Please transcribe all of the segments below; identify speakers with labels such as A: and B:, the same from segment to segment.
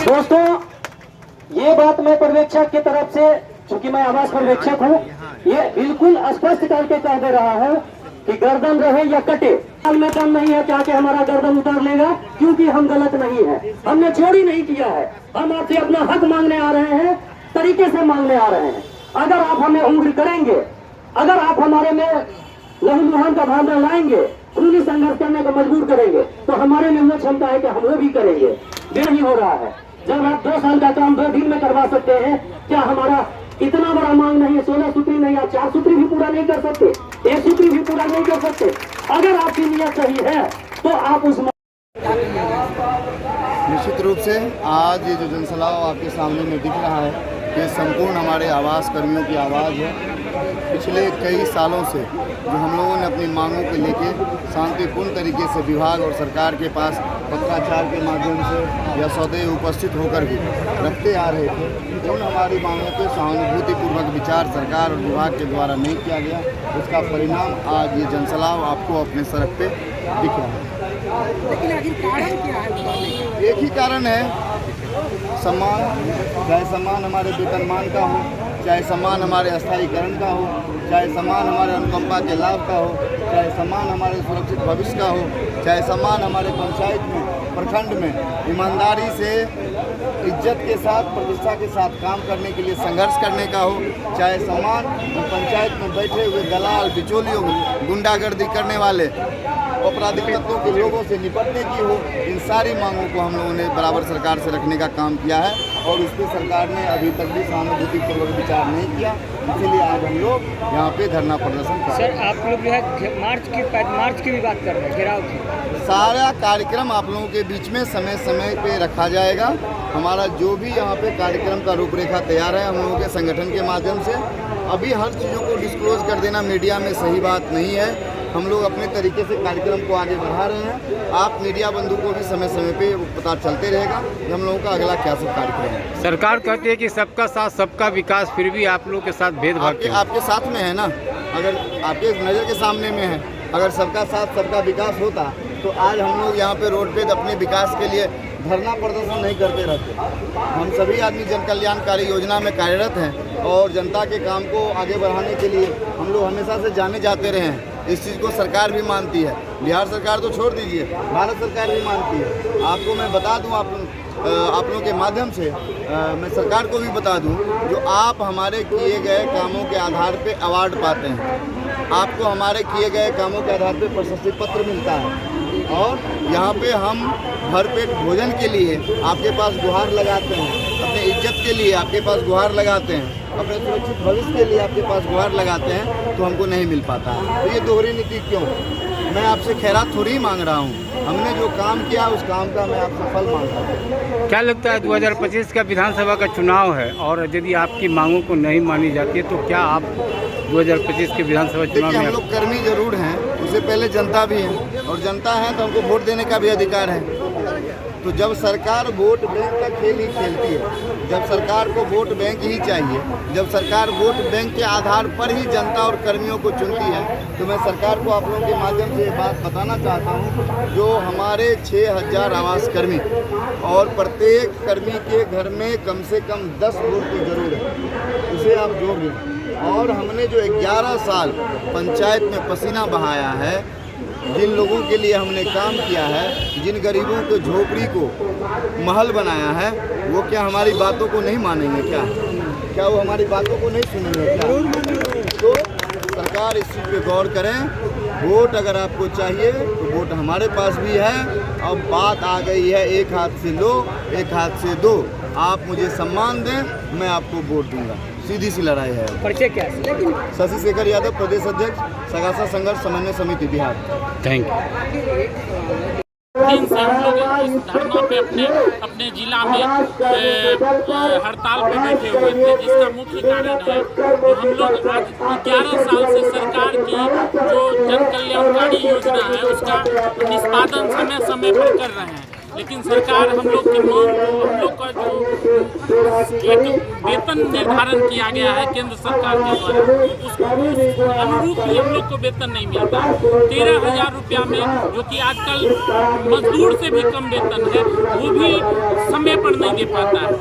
A: दोस्तों, ये बात मैं पर्यवेक्षक की तरफ से, चूंकि मैं आवास पर्यवेक्षक हूँ, ये बिल्कुल स्पष्ट करके कह दे रहा है कि गर्दन रहे या कटे, हाल में कम नहीं है क्या कि हमारा गर्दन उतार लेगा, क्योंकि हम गलत नहीं है, हमने चोरी नहीं किया है। हम आपसे अपना हक मांगने आ रहे हैं, तरीके से मांगने आ रहे हैं। अगर आप हमें उंगली करेंगे, अगर आप हमारे में लहू लुहान का भावना लाएंगे, खूनी संघर्ष करने को मजबूर करेंगे, तो हमारे में वो क्षमता है कि हम वो भी करेंगे। ये नहीं हो रहा है। जब आप 2 साल का काम 2 दिन में करवा सकते हैं, क्या हमारा इतना बड़ा मांग नहीं है? 16 सूत्री नहीं, आप 4 सूत्री भी पूरा नहीं कर सकते, 1 सूत्री भी पूरा नहीं कर सकते। अगर आपकी नीयत सही है तो आप उस
B: निश्चित रूप से आज ये जो जनसलाह आपके सामने में दिख रहा है, ये संपूर्ण हमारे आवास कर्मियों की आवाज़ है। पिछले कई सालों से जो हम लोगों ने अपनी मांगों को लेके शांतिपूर्ण तरीके से विभाग और सरकार के पास पत्राचार के माध्यम से या सदैव उपस्थित होकर भी रखते आ रहे थे, उन हमारी मांगों पर सहानुभूतिपूर्वक विचार सरकार और विभाग के द्वारा नहीं किया गया। उसका परिणाम आज ये जनसलाह आपको अपने सड़क पे दिख रहा है।
C: लेकिन आखिर कारण क्या है?
B: एक ही कारण है, सम्मान, चाहे सम्मान हमारे वेतनमान का हो, चाहे सम्मान हमारे अस्थायीकरण का हो, चाहे सम्मान हमारे अनुकंपा के लाभ का हो, चाहे सम्मान हमारे सुरक्षित भविष्य का हो, चाहे सम्मान हमारे पंचायत में, प्रखंड में ईमानदारी से, इज्जत के साथ, प्रतिष्ठा के साथ काम करने के लिए संघर्ष करने का हो, चाहे सम्मान पंचायत में बैठे हुए दलाल, बिचौलियों, गुंडागर्दी करने वाले आपराधिक तत्वों के लोगों से निपटने की हो, इन सारी मांगों को हम लोगों ने बराबर सरकार से रखने का काम किया है और उस पर सरकार ने अभी तक भी सहानुभूतिपूर्वक विचार नहीं किया। इसीलिए आज हम लोग यहाँ पे धरना प्रदर्शन कर रहे हैं।
C: सर, आप लोग जो है मार्च की भी बात कर रहे हैं, घेराव की।
B: सारा कार्यक्रम आप लोगों के बीच में समय समय पे रखा जाएगा। हमारा जो भी यहाँ पे कार्यक्रम का रूपरेखा तैयार है, हम लोगों के संगठन के माध्यम से, अभी हर चीज़ों को डिस्क्लोज कर देना मीडिया में सही बात नहीं है। हम लोग अपने तरीके से कार्यक्रम को आगे बढ़ा रहे हैं। आप मीडिया बंधु को भी समय समय पे पता चलते रहेगा कि हम लोगों का अगला क्या सब कार्यक्रम है।
D: सरकार कहती है कि सबका साथ सबका विकास, फिर भी आप लोग के साथ भेदभाव
B: आपके साथ में है ना। अगर आपके नज़र के सामने में है, अगर सबका साथ सबका विकास होता तो आज हम लोग यहाँ पे रोड पे अपने विकास के लिए धरना प्रदर्शन नहीं करते रहते। हम सभी आदमी जन कल्याणकारी योजना में कार्यरत हैं और जनता के काम को आगे बढ़ाने के लिए हम लोग हमेशा से जाने जाते रहे हैं। इस चीज़ को सरकार भी मानती है, बिहार सरकार तो छोड़ दीजिए, भारत सरकार भी मानती है। आपको मैं बता दूं, आप लोगों के माध्यम से मैं सरकार को भी बता दूं, जो आप हमारे किए गए कामों के आधार पे अवार्ड पाते हैं, आपको हमारे किए गए कामों के आधार पे प्रशस्ति पत्र मिलता है और यहाँ पे हम भरपेट भोजन के लिए आपके पास गुहार लगाते हैं, अपने इज्जत के लिए आपके पास गुहार लगाते हैं, अपने सुरक्षित भविष्य के लिए आपके पास गुहार लगाते हैं, तो हमको नहीं मिल पाता है। तो ये दोहरी नीति क्यों? मैं आपसे खैरात थोड़ी ही मांग रहा हूँ। हमने जो काम किया उस काम का मैं आपसे फल मांग रहा हूँ।
D: क्या लगता है 2025 का विधानसभा का चुनाव है और यदि आपकी मांगों को नहीं मानी जाती है तो क्या आप 2025 के विधानसभा चुनाव में?
B: हम लोग कर्मी जरूर हैं, उससे पहले जनता भी है और जनता है तो हमको वोट देने का भी अधिकार है। तो जब सरकार वोट बैंक का खेल ही खेलती है, जब सरकार को वोट बैंक ही चाहिए, जब सरकार वोट बैंक के आधार पर ही जनता और कर्मियों को चुनती है, तो मैं सरकार को आप लोगों के माध्यम से ये बात बताना चाहता हूँ, जो हमारे 6000 आवास कर्मी और प्रत्येक कर्मी के घर में कम से कम 10 वोट की जरूरत है, उसे आप जोड़ दें। और हमने जो 11 साल पंचायत में पसीना बहाया है, जिन लोगों के लिए हमने काम किया है, जिन गरीबों को झोपड़ी को महल बनाया है, वो क्या हमारी बातों को नहीं मानेंगे? क्या वो हमारी बातों को नहीं सुनेंगे क्या? तो सरकार इस चीज़ पे गौर करें। वोट अगर आपको चाहिए तो वोट हमारे पास भी है। अब बात आ गई है एक हाथ से लो, एक हाथ से दो। आप मुझे सम्मान दें, मैं आपको वोट दूंगा। सीधी सी लड़ाई है।
C: परिचय क्या है? लेकिन
B: शशि शेखर यादव, प्रदेश अध्यक्ष, सगासा संघर्ष समन्वय समिति, बिहार।
D: Thank you.
E: दिन से हम लोग इस धरना पे अपने जिला में हड़ताल पे बैठे हुए थे, जिसका मुख्य कारण है कि हम लोग आज 11 साल से सरकार की जो जन कल्याणकारी योजना है उसका निष्पादन समय समय पर कर रहे हैं, लेकिन सरकार हम लोग की मांग, हम लोग का जो एक वेतन निर्धारण किया गया है केंद्र सरकार के द्वारा, उस अनुरूप ही हम लोग को वेतन नहीं मिलता। 13,000 रुपया में, जो कि आजकल मजदूर से भी कम वेतन है, वो भी समय पर नहीं दे पाता है।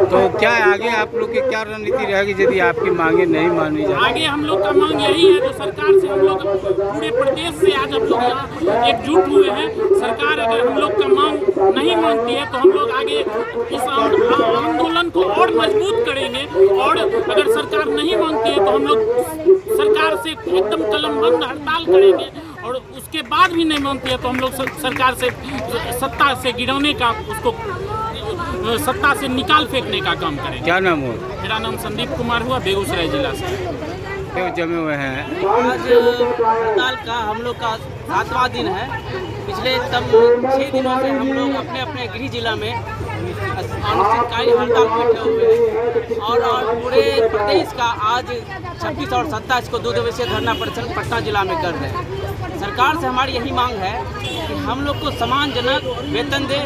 D: तो क्या आगे आप लोग की क्या रणनीति रहेगी यदि आपकी मांगे नहीं मानी जाए?
E: आगे हम लोग का मांग यही है, जो सरकार से हम लोग पूरे प्रदेश से आज हम लोग यहाँ एकजुट हुए हैं। सरकार अगर हम लोग का मांग नहीं मानती है तो हम लोग आगे इस आंदोलन को और मजबूत करेंगे, और अगर सरकार नहीं मानती है तो हम लोग सरकार से एकदम कलमबंद हड़ताल करेंगे, और उसके बाद भी नहीं मानती है तो हम लोग सरकार से सत्ता से गिराने का, उसको सत्ता से निकाल फेंकने का काम करेंगे।
D: क्या नाम हुआ?
E: मेरा नाम संदीप कुमार हुआ, बेगूसराय जिला से।
D: क्यों जमे हुए हैं?
F: आज हड़ताल का हम लोग का 7वां दिन है। पिछले 6 दिनों से हम लोग अपने अपने गृह जिला में अनिश्चितकालीन हड़ताल बैठे हुए हैं, और पूरे प्रदेश का आज 26 और 27 को 2 दिवसीय धरना प्रदर्शन पटना जिला में कर रहे हैं। सरकार से हमारी यही मांग है कि हम लोग को सम्मानजनक वेतन दे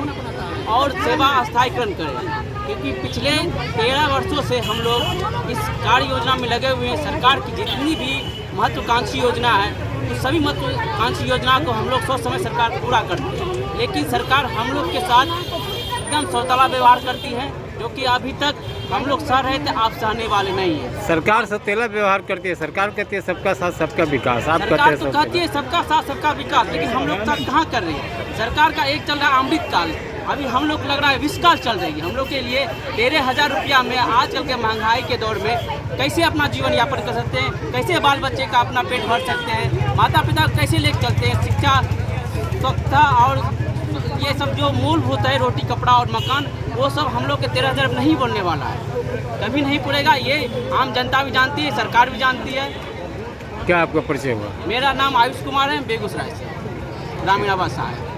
F: और सेवा स्थायीकरण करें, क्योंकि पिछले 13 वर्षों से हम लोग इस कार्य योजना में लगे हुए हैं। सरकार की जितनी भी महत्वाकांक्षी योजना है, तो सभी महत्वाकांक्षी योजना को हम लोग सोच समय सरकार पूरा करती है, लेकिन सरकार हम लोग के साथ एकदम सौतेला व्यवहार करती है, जो कि अभी तक हम लोग सह रहे थे, आप सहने वाले नहीं है।
D: सरकार सौतेला व्यवहार करती है, सरकार कहती है सबका साथ सबका विकास, आप कहते
F: सरकार
D: हैं
F: तो कहती है सबका साथ सबका विकास, लेकिन हम लोग साथ कहाँ कर रहे हैं। सरकार का एक चल रहा है अमृत काल, अभी हम लोग लग रहा है विषकाल चल रही है। हम लोग के लिए 13,000 रुपया में आजकल के महंगाई के दौर में कैसे अपना जीवन यापन कर सकते हैं, कैसे बाल बच्चे का अपना पेट भर सकते हैं, माता पिता कैसे लेकर चलते हैं, शिक्षा, स्वच्छता और ये सब जो मूलभूत है, रोटी कपड़ा और मकान, वो सब हम लोग के 13,000 नहीं बोलने वाला है, कभी नहीं पड़ेगा। ये आम जनता भी जानती है, सरकार भी जानती है।
D: क्या आपका परिचय हुआ?
F: मेरा नाम आयुष कुमार है, बेगूसराय से, ग्रामीण आवास है।